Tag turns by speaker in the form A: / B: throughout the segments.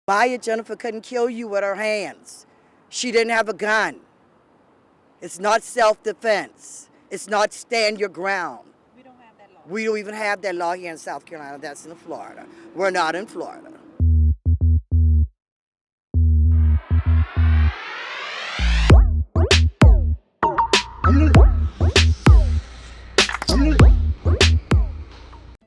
A: Maya Jennifer couldn't kill you with her hands. She didn't have a gun. It's not self-defense. It's not stand your ground.
B: We don't have that law.
A: We don't even have that law here in South Carolina. That's in Florida. We're not in Florida.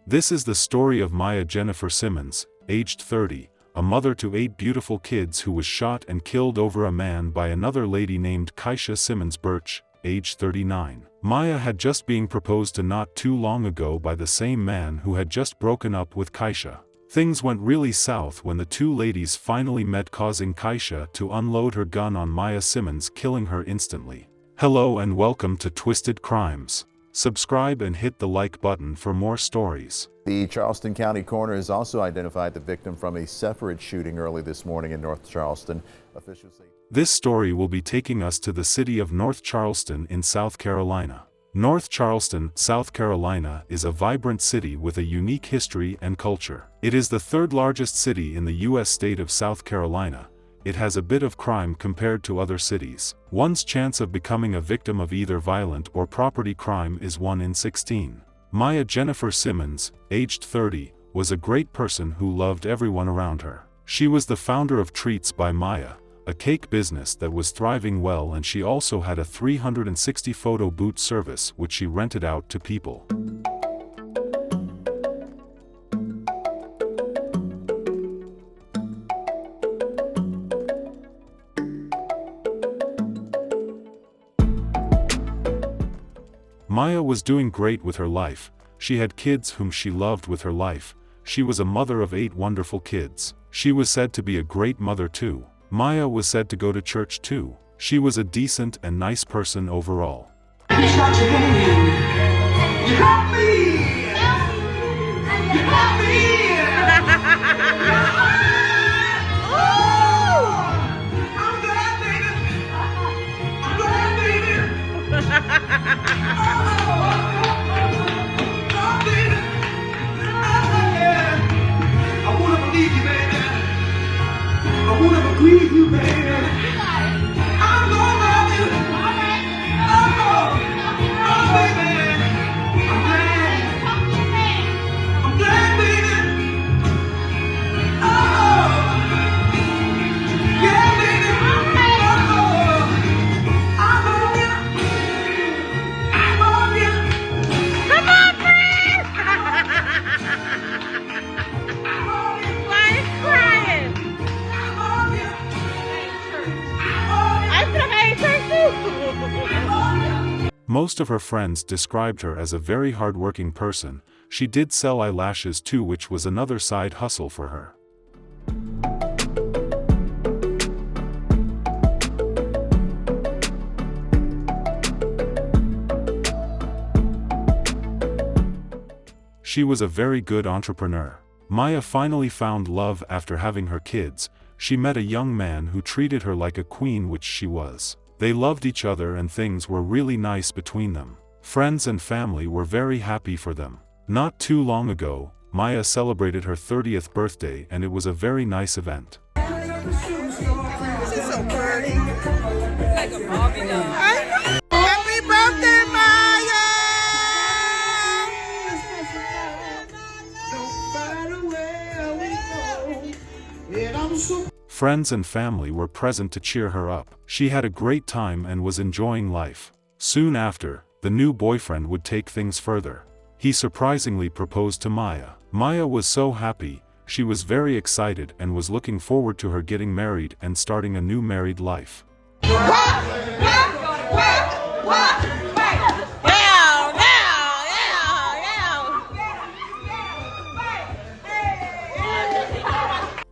C: This is the story of Maya Jennifer Simmons, aged 30, a mother to 8 beautiful kids who was shot and killed over a man by another lady named Kaisha Simmons Birch, aged 39. Maya had just been proposed to not too long ago by the same man who had just broken up with Kaisha. Things went really south when the two ladies finally met, causing Kaisha to unload her gun on Maya Simmons, killing her instantly. Hello and welcome to Twisted Crimes. Subscribe and hit the like button for more stories.
D: The Charleston County coroner has also identified the victim from a separate shooting early this morning in North Charleston. Officials say
C: this story will be taking us to the city of North Charleston in South Carolina. North Charleston, South Carolina is a vibrant city with a unique history and culture. It is the third largest city in the U.S. state of South Carolina. It has a bit of crime compared to other cities. One's chance of becoming a victim of either violent or property crime is 1 in 16. Maya Jennifer Simmons, aged 30, was a great person who loved everyone around her. She was the founder of Treats by Maya, a cake business that was thriving well, and she also had a 360 photo boot service which she rented out to people. Maya was doing great with her life. She had kids whom she loved with her life. She was a mother of 8 wonderful kids. She was said to be a great mother too. Maya was said to go to church too. She was a decent and nice person overall.
E: You got me! You got me! I'm glad, baby! I'm glad, baby! I wanna believe you, baby. I wanna believe you, baby. I'm gonna love you. Oh, baby. I'm glad, baby. Oh, yeah, baby. Oh, I love you. I love you.
B: Come on, friend! Why is crying?
E: I love you.
B: I feel like I hate her too.
C: Most of her friends described her as a very hard-working person. She did sell eyelashes too, which was another side hustle for her. She was a very good entrepreneur. Maya finally found love after having her kids. She met a young man who treated her like a queen, which she was. They loved each other and things were really nice between them. Friends and family were very happy for them. Not too long ago, Maya celebrated her 30th birthday and it was a very nice event.
A: She's so pretty.
B: Like a Barbie doll.
A: Happy birthday, Maya!
C: Friends and family were present to cheer her up. She had a great time and was enjoying life. Soon after, the new boyfriend would take things further. He surprisingly proposed to Maya. Maya was so happy, she was very excited and was looking forward to her getting married and starting a new married life.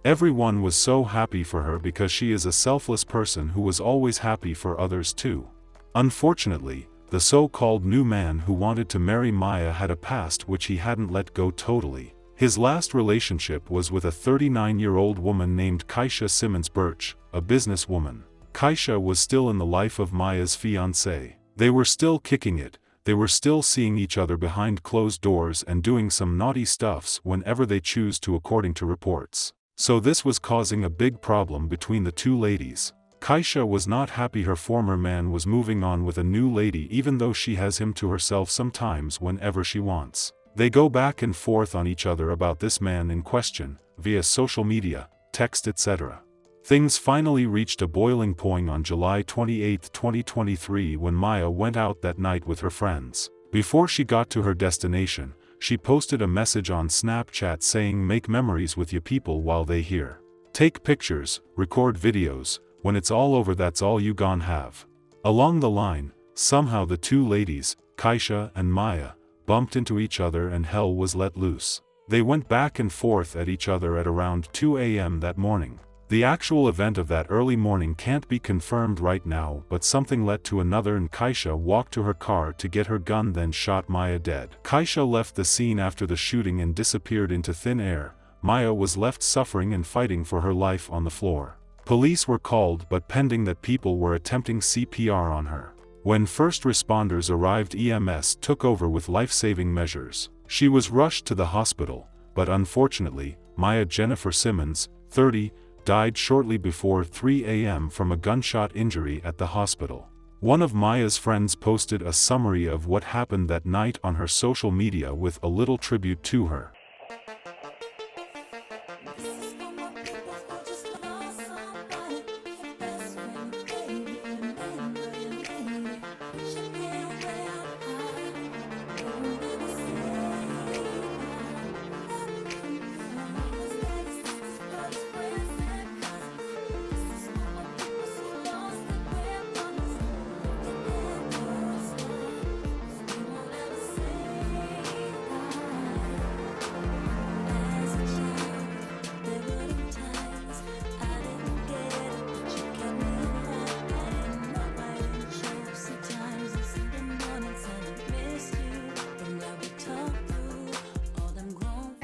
C: Everyone was so happy for her because she is a selfless person who was always happy for others too. Unfortunately, the so-called new man who wanted to marry Maya had a past which he hadn't let go totally. His last relationship was with a 39-year-old woman named Kaisha Simmons Birch, a businesswoman. Kaisha was still in the life of Maya's fiancé. They were still kicking it. They were still seeing each other behind closed doors and doing some naughty stuffs whenever they choose to, according to reports. So this was causing a big problem between the two ladies. Kaisha was not happy her former man was moving on with a new lady even though she has him to herself sometimes whenever she wants. They go back and forth on each other about this man in question, via social media, text etc. Things finally reached a boiling point on July 28, 2023 when Maya went out that night with her friends. Before she got to her destination, she posted a message on Snapchat saying make memories with your people while they here. Take pictures, record videos, when it's all over that's all you gon' have. Along the line, somehow the two ladies, Kaisha and Maya, bumped into each other and hell was let loose. They went back and forth at each other at around 2 a.m. that morning. The actual event of that early morning can't be confirmed right now, but something led to another and Kaisha walked to her car to get her gun then shot Maya dead. Kaisha left the scene after the shooting and disappeared into thin air. Maya was left suffering and fighting for her life on the floor. Police were called but pending that people were attempting CPR on her. When first responders arrived, EMS took over with life-saving measures. She was rushed to the hospital, but unfortunately, Maya Jennifer Simmons, 30, died shortly before 3 a.m. from a gunshot injury at the hospital. One of Maya's friends posted a summary of what happened that night on her social media with a little tribute to her.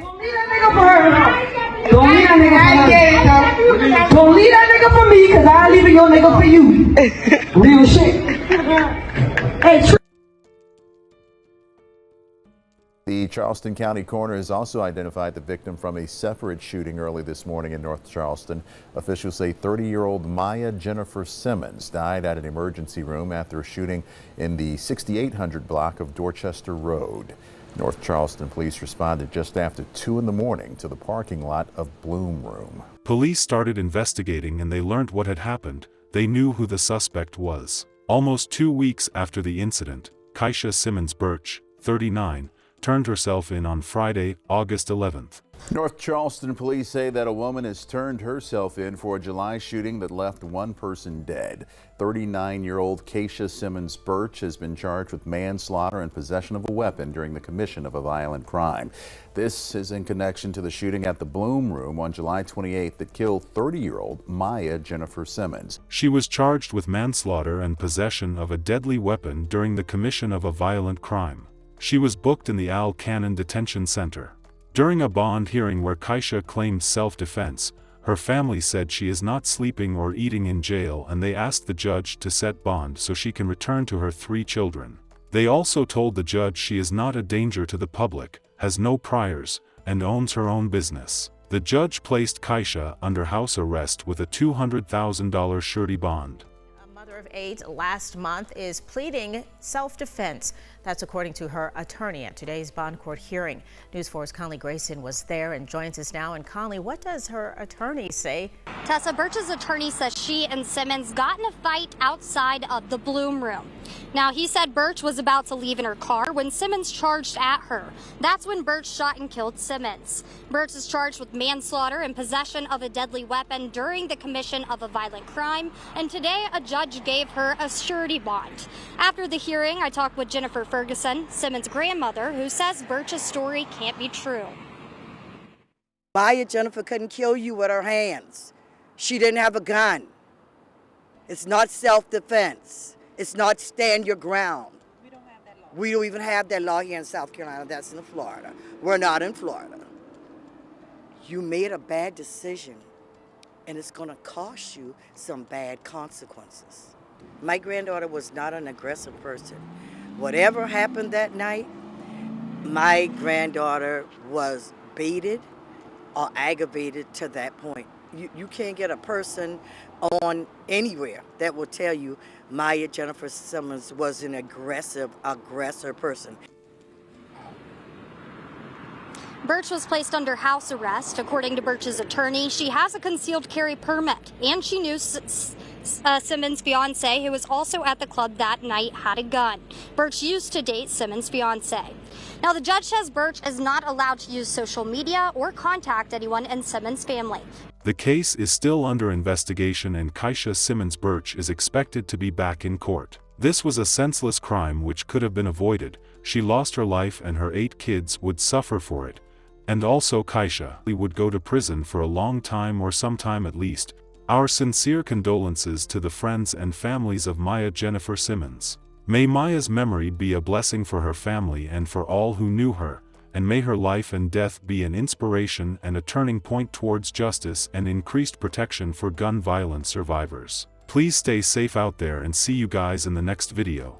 E: Don't leave that nigga for her. Don't leave that nigga for me, cause I leave your nigga for you. Real shit. Hey,
D: The Charleston County coroner has also identified the victim from a separate shooting early this morning in North Charleston. Officials say 30-year-old Maya Jennifer Simmons died at an emergency room after a shooting in the 6800 block of Dorchester Road. North Charleston police responded just after 2 in the morning to the parking lot of Bloom Room.
C: Police started investigating and they learned what had happened. They knew who the suspect was. Almost 2 weeks after the incident, Kaisha Simmons Birch, 39, turned herself in on Friday, August 11th.
D: North Charleston police say that a woman has turned herself in for a July shooting that left one person dead. 39-year-old Kaisha Simmons Birch has been charged with manslaughter and possession of a weapon during the commission of a violent crime. This is in connection to the shooting at the Bloom Room on July 28th that killed 30-year-old Maya Jennifer Simmons.
C: She was charged with manslaughter and possession of a deadly weapon during the commission of a violent crime. She was booked in the Al Cannon Detention Center. During a bond hearing where Kaisha claimed self-defense, her family said she is not sleeping or eating in jail and they asked the judge to set bond so she can return to her 3 children. They also told the judge she is not a danger to the public, has no priors, and owns her own business. The judge placed Kaisha under house arrest with a $200,000 surety bond.
F: A mother of 8 last month is pleading self-defense. That's according to her attorney at today's bond court hearing. News 4's Conley Grayson was there and joins us now. And Conley, what does her attorney say?
G: Tessa, Birch's attorney says she and Simmons got in a fight outside of the Bloom Room. Now, he said Birch was about to leave in her car when Simmons charged at her. That's when Birch shot and killed Simmons. Birch is charged with manslaughter and possession of a deadly weapon during the commission of a violent crime. And today, a judge gave her a surety bond. After the hearing, I talked with Jennifer Ferguson, Simmons' grandmother, who says Birch's story can't be true.
A: Maya Jennifer couldn't kill you with her hands. She didn't have a gun. It's not self-defense. It's not stand your ground. We don't have that law. We don't even have that law here in South Carolina. That's in Florida. We're not in Florida. You made a bad decision, and it's going to cost you some bad consequences. My granddaughter was not an aggressive person. Whatever happened that night, my granddaughter was baited are aggravated to that point. You can't get a person on anywhere that will tell you Maya Jennifer Simmons was an aggressor person.
G: Birch was placed under house arrest. According to Birch's attorney, she has a concealed carry permit, and she knew Simmons' fiance, who was also at the club that night, had a gun. Birch used to date Simmons' fiance. Now, the judge says Birch is not allowed to use social media or contact anyone in Simmons' family.
C: The case is still under investigation and Kaisha Simmons Birch is expected to be back in court. This was a senseless crime which could have been avoided. She lost her life and her 8 kids would suffer for it. And also Kaisha would go to prison for a long time or some time at least. Our sincere condolences to the friends and families of Maya Jennifer Simmons. May Maya's memory be a blessing for her family and for all who knew her, and may her life and death be an inspiration and a turning point towards justice and increased protection for gun violence survivors. Please stay safe out there and see you guys in the next video.